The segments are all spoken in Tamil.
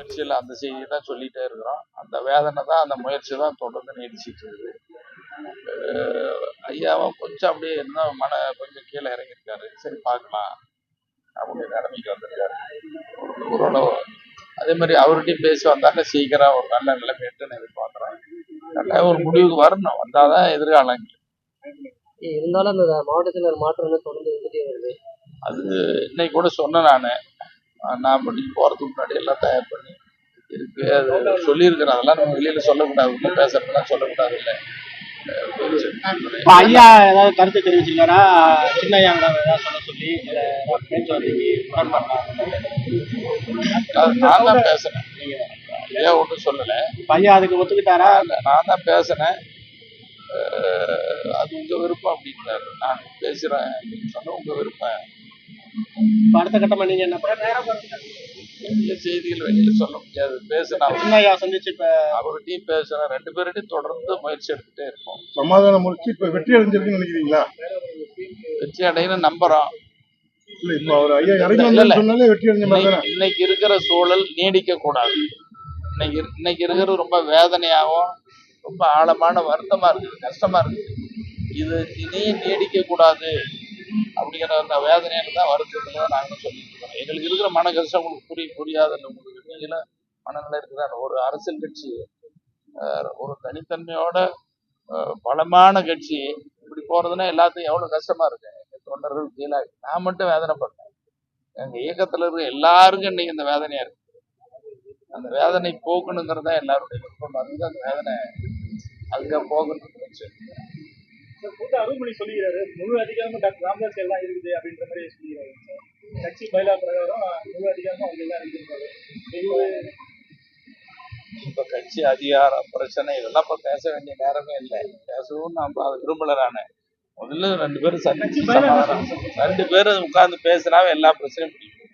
முயற்சியில் அந்த செய்தியை தான் சொல்லிட்டே இருக்கிறோம். அந்த வேதனை தான், அந்த முயற்சி தான் தொடர்ந்து நீடிச்சிட்டு இருக்குது. ஐயாவும் கொஞ்சம் அப்படியே என்ன கொஞ்சம் கீழே இறங்கியிருக்காரு. சரி பார்க்கலாம் அப்படின்னு நிலைமைக்கு வந்திருக்காரு. ஓரளவு அதே மாதிரி அவர்கிட்டையும் பேசி வந்தாங்க சீக்கிரம் ஒரு நல்ல நிலைமை எட்டுன்னு எதிர்பார்க்குறோம். நல்லா ஒரு முடிவுக்கு வரணும், வந்தாதான் எதிர்காலம். இருந்தாலும் அந்த மாவட்டத்தில் ஒரு மாற்றம் தொடர்ந்து இருந்துட்டே வருது. அது இன்னைக்கு கூட சொன்னேன் நான் பண்ணி போறதுக்கு முன்னாடி எல்லாம் தயார் பண்ணி இருக்கு. அது சொல்லியிருக்கிறேன். அதெல்லாம் நம்ம வெளியில சொல்லக்கூடாது, பேசுறதுலாம் சொல்லக்கூடாது. இல்லை ஐயா ஏதாவது கருத்து தெரிவிச்சிருக்காரா? சின்ன ஐயா ஏதாவது சொல்ல சொல்லி நான் தான் பேசுனேன். ஐயா ஒன்றும் சொல்லலை. ஐயா அதுக்கு ஒத்துக்கிட்டாரா? நான் தான் பேசினேன். அது உங்க விருப்பம் அப்படின்னாரு. நான் பேசுறேன் அப்படின்னு சொன்ன உங்க விருப்பம். அடுத்த கட்டமா நீங்க என்ன செய்திகள் வெளியில சொல்ல முடியாது. பேசுனா சந்திச்சு அவர்கிட்டையும் பேசுறேன். 2 பேர்கிட்டையும் தொடர்ந்து முயற்சி எடுத்துட்டே இருக்கோம். சமாதான முயற்சி இப்ப வெற்றி அடைஞ்சிருக்குன்னு நினைக்கிறீங்களா? வெற்றி அடையணும் நம்புறோம். இன்னைக்கு இருக்கிற சூழல் நீடிக்க கூடாது. இன்னைக்கு இருக்கிறது ரொம்ப வேதனையாகவும் ரொம்ப ஆழமான வருத்தமா இருக்குது, கஷ்டமா இருக்குது. இது இனியும் நீடிக்க கூடாது அப்படிங்கிற அந்த வேதனையில தான் வருத்தத்துல தான் நாங்களும் சொல்லிட்டு இருக்கோம். எங்களுக்கு இருக்கிற மன கஷ்டம் உங்களுக்கு புரியாதுன்னு உங்களுக்கு நீங்களும் மனநிலை இருக்கிறார். ஒரு அரசியல் கட்சி, ஒரு தனித்தன்மையோட பலமான கட்சி இப்படி போறதுன்னா எல்லாத்தையும் எவ்வளவு கஷ்டமா இருக்கு. எங்க தொண்டர்கள் கீழே நான் மட்டும் வேதனைப்பட்டேன். எங்க இயக்கத்துல இருக்க எல்லாருக்கும் இன்னைக்கு இந்த வேதனையா இருக்கு. அந்த வேதனை போக்கணுங்கிறதா எல்லாருடைய விருப்பம். அதுதான் அந்த வேதனை அதுக்காக போகணும். அருள்மொழி சொல்லுகிறாரு, முழு அதிகாரமும் டாக்டர் ராமதாஸ் எல்லாம் இருக்குது அப்படின்ற மாதிரி சொல்லுகிறாரு. கட்சி பயிலா பிரகாரம் முழு அதிகாரமும் அவங்க எல்லாம் இருந்திருக்காரு. இப்ப கட்சி அதிகார பிரச்சனை இதெல்லாம் இப்ப பேச வேண்டிய நேரமே இல்லை. பேசவும் நான் அதை விரும்பல. நானு முதல்ல 2 பேரும் சந்திச்சு 2 பேரும் உட்கார்ந்து பேசினாவே எல்லா பிரச்சனையும் பிடிக்கும்.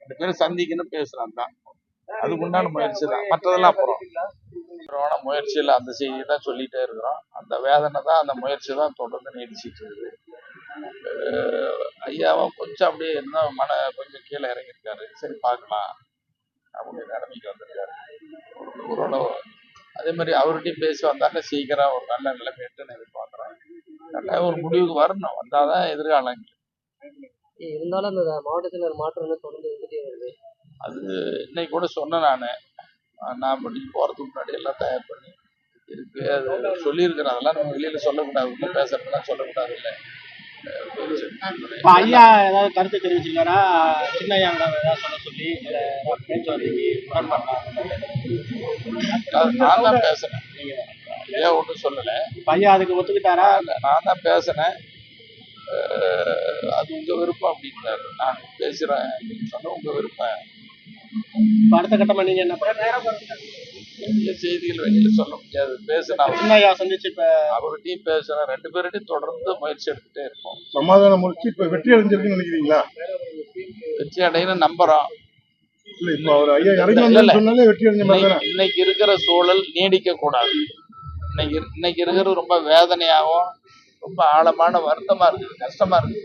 2 பேரும் சந்திக்கணும் பேசுறான் தான் அதுக்கு உண்டான முயற்சி தான். மற்றதெல்லாம் அப்புறம் முயற்சியில் அந்த செய்தியை தான் சொல்லிட்டே இருக்கிறோம். அந்த வேதனை தான், அந்த முயற்சி தான் தொடர்ந்து நீடிச்சிட்டு இருக்குது. ஐயாவும் கொஞ்சம் அப்படியே என்ன கொஞ்சம் கீழே இறங்கியிருக்காரு. சரி பார்க்கலாம் அப்படின்னு நிலைமைக்கு வந்திருக்காரு. ஓரளவு அதே மாதிரி அவர்கிட்டையும் பேசி வந்தாங்க சீக்கிரம் ஒரு நல்ல நிலைமை எட்டுன்னு எதிர்பார்க்குறோம். நல்லா ஒரு முடிவுக்கு வரணும், வந்தாதான் எதிர்காலம். இருந்தாலும் அந்த மாவட்டத்தில் ஒரு மாற்றம் தொடர்ந்து இருந்துட்டே வருது. அது இன்னைக்கு கூட சொன்னேன். நான் பண்ணி போறதுக்கு முன்னாடி எல்லாம் தயார் பண்ணி இருக்கு. அது சொல்லியிருக்கிறேன். அதெல்லாம் நம்ம வெளியில சொல்லக்கூடாது, பேசுறதுலாம் சொல்லக்கூடாது. இல்லை ஐயா ஏதாவது கருத்து தெரிவிச்சிருக்காரா? சின்ன ஐயா ஏதாவது சொல்ல சொல்லி நான் தான் பேசுனேன். ஐயா ஒன்றும் சொல்லலை. ஐயா அதுக்கு ஒத்துக்கிட்டாரா? நான் தான் பேசினேன். அது உங்க விருப்பம் அப்படின்னாரு. நான் பேசுறேன் அப்படின்னு சொன்ன உங்க விருப்பம். அடுத்த கட்டமா நீங்க என்ன செய்திகள் வெளியில சொல்ல முடியாது. பேசினா சந்திச்சு அவர்கிட்டையும் பேசுறேன். 2 பேர்கிட்டையும் தொடர்ந்து முயற்சி எடுத்துட்டே இருக்கோம். சமாதான முயற்சி இப்ப வெற்றி அடைஞ்சிருக்குன்னு நினைக்கிறீங்களா? வெற்றி அடையணும் நம்புறோம். இன்னைக்கு இருக்கிற சூழல் நீடிக்க கூடாது. இன்னைக்கு இருக்கிறது ரொம்ப வேதனையாகவும் ரொம்ப ஆழமான வருத்தமா இருக்குது, கஷ்டமா இருக்குது.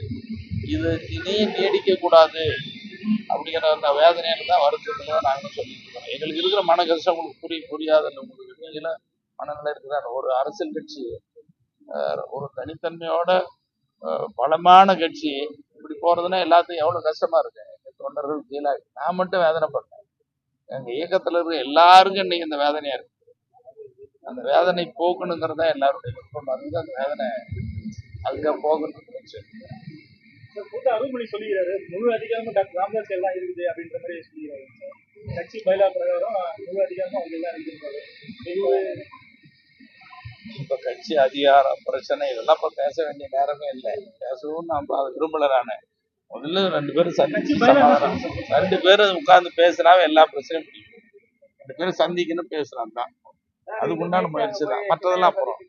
இது இனியும் நீடிக்க கூடாது அப்படிங்கிற அந்த வேதனையில தான் வருத்தத்துல தான் நாங்களும் சொல்லிட்டு இருக்கோம். எங்களுக்கு இருக்கிற மன கஷ்டம் உங்களுக்கு புரியாதுன்னு உங்களுக்கு நீங்களும் மனநிலை இருக்கிறார். ஒரு அரசியல் கட்சி, ஒரு தனித்தன்மையோட பலமான கட்சி இப்படி போறதுன்னா எல்லாத்தையும் எவ்வளவு கஷ்டமா இருக்கு. எங்க தொண்டர்கள் கீழே நான் மட்டும் வேதனைப்பட்டேன். எங்க இயக்கத்துல இருக்க எல்லாருக்கும் இன்னைக்கு இந்த வேதனையா இருக்கு. அந்த வேதனை போக்கணுங்கிறதா எல்லாருடைய விருப்பம். அதுதான் அந்த வேதனை அதுக்காக போகணும். அருள்மொழி சொல்லுகிறாரு, முழு அதிகாரமும் டாக்டர் ராமதாஸ் எல்லாம் இருக்குது அப்படின்ற மாதிரி சொல்லுகிறாரு. கட்சி பயிலா பிரகாரம் முழு அதிகாரமும் அவங்க எல்லாம் இருந்திருக்காரு. இப்ப கட்சி அதிகார பிரச்சனை இதெல்லாம் இப்ப பேச வேண்டிய நேரமே இல்லை. பேசவும் நான் அதை விரும்பல. நானு முதல்ல 2 பேரும் சந்திச்சு 2 பேரும் உட்கார்ந்து பேசினாவே எல்லா பிரச்சனையும் பிடிக்கும். 2 பேரும் சந்திக்கணும் பேசுறான் தான் அதுக்கு உண்டான முயற்சி தான். மற்றதெல்லாம் அப்புறம்